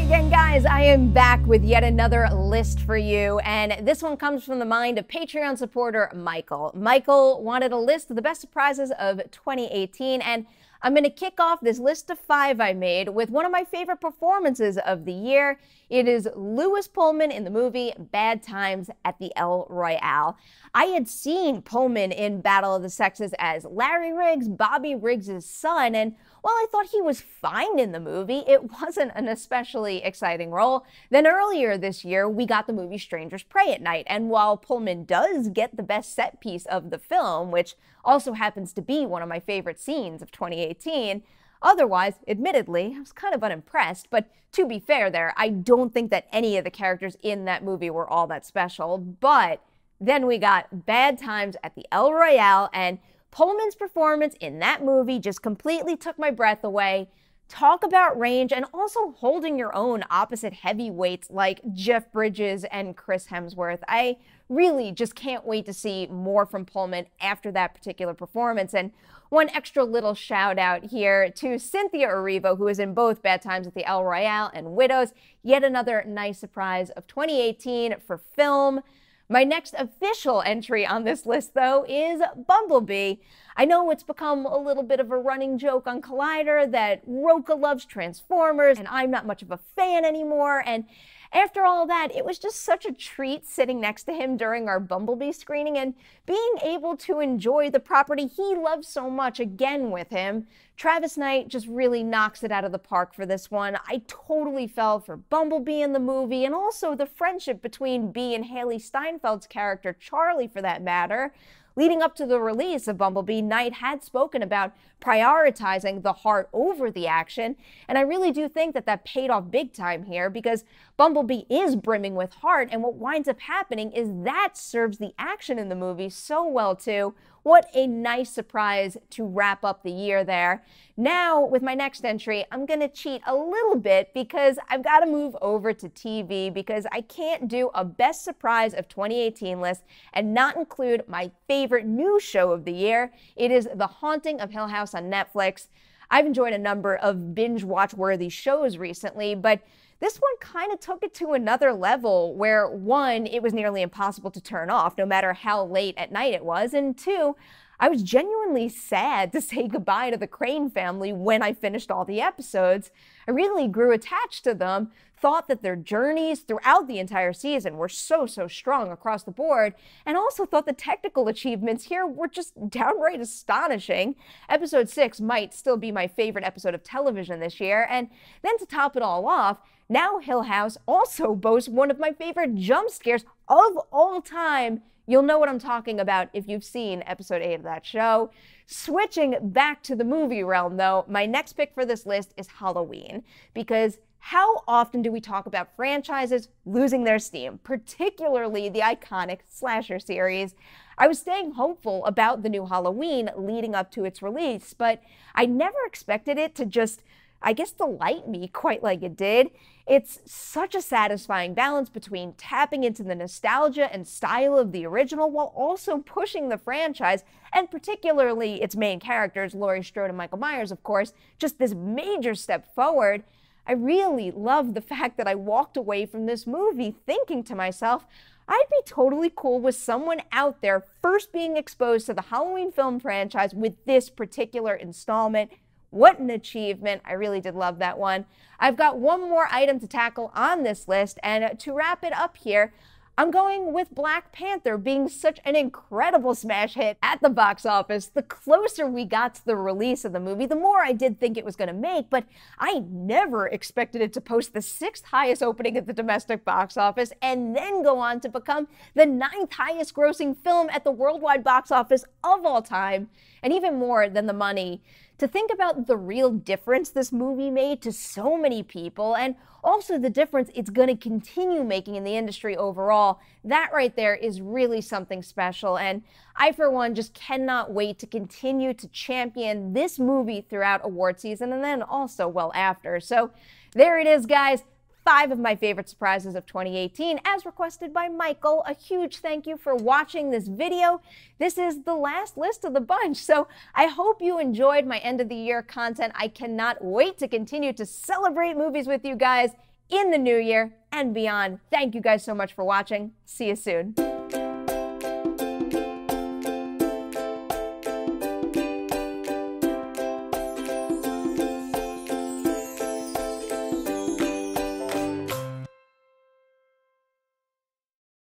Hey again, guys, I am back with yet another list for you, and this one comes from the mind of Patreon supporter Michael. Michael wanted a list of the best surprises of 2018, and I'm going to kick off this list of 5 I made with one of my favorite performances of the year. It is Lewis Pullman in the movie Bad Times at the El Royale. I had seen Pullman in Battle of the Sexes as Larry Riggs, Bobby Riggs' son, and while I thought he was fine in the movie, it wasn't an especially exciting role. Then earlier this year, we got the movie Strangers Prey at Night, and while Pullman does get the best set piece of the film, which also happens to be one of my favorite scenes of 2018, otherwise, admittedly, I was kind of unimpressed, but to be fair there, I don't think that any of the characters in that movie were all that special. But then we got Bad Times at the El Royale, and Pullman's performance in that movie just completely took my breath away. Talk about range and also holding your own opposite heavyweights like Jeff Bridges and Chris Hemsworth. I really just can't wait to see more from Pullman after that particular performance. And one extra little shout out here to Cynthia Erivo, who is in both Bad Times at the El Royale and Widows. Yet another nice surprise of 2018 for film. My next official entry on this list, though, is Bumblebee. I know it's become a little bit of a running joke on Collider that Roka loves Transformers and I'm not much of a fan anymore, and after all that, it was just such a treat sitting next to him during our Bumblebee screening and being able to enjoy the property he loves so much again with him. Travis Knight just really knocks it out of the park for this one. I totally fell for Bumblebee in the movie, and also the friendship between Bee and Haley Steinfeld's character, Charlie for that matter. Leading up to the release of Bumblebee, Knight had spoken about prioritizing the heart over the action, and I really do think that that paid off big time here, because Bumblebee is brimming with heart, and what winds up happening is that serves the action in the movie so well too. What a nice surprise to wrap up the year there. Now, with my next entry, I'm going to cheat a little bit because I've got to move over to TV, because I can't do a best surprise of 2018 list and not include my favorite new show of the year. It is The Haunting of Hill House on Netflix. I've enjoyed a number of binge watch-worthy shows recently, but this one kind of took it to another level where, one, it was nearly impossible to turn off no matter how late at night it was, and two, I was genuinely sad to say goodbye to the Crane family when I finished all the episodes. I really grew attached to them, thought that their journeys throughout the entire season were so strong across the board, and also thought the technical achievements here were just downright astonishing. Episode 6 might still be my favorite episode of television this year, and then to top it all off, now Hill House also boasts one of my favorite jump scares of all time. You'll know what I'm talking about if you've seen episode 8 of that show. Switching back to the movie realm, though, my next pick for this list is Halloween, because how often do we talk about franchises losing their steam, particularly the iconic slasher series? I was staying hopeful about the new Halloween leading up to its release, but I never expected it to just, I guess, delight me quite like it did. It's such a satisfying balance between tapping into the nostalgia and style of the original while also pushing the franchise, and particularly its main characters, Laurie Strode and Michael Myers, of course, just this major step forward. I really love the fact that I walked away from this movie thinking to myself, I'd be totally cool with someone out there first being exposed to the Halloween film franchise with this particular installment. What an achievement. I really did love that one. I've got one more item to tackle on this list, and to wrap it up here, I'm going with Black Panther being such an incredible smash hit at the box office. The closer we got to the release of the movie, the more I did think it was going to make, but I never expected it to post the 6th highest opening at the domestic box office and then go on to become the 9th highest grossing film at the worldwide box office of all time. And even more than the money, to think about the real difference this movie made to so many people, and also the difference it's going to continue making in the industry overall, that right there is really something special. And I, for one, just cannot wait to continue to champion this movie throughout award season and then also well after. So there it is, guys. 5 of my favorite surprises of 2018, as requested by Michael. A huge thank you for watching this video. This is the last list of the bunch, so I hope you enjoyed my end of the year content. I cannot wait to continue to celebrate movies with you guys in the new year and beyond. Thank you guys so much for watching. See you soon.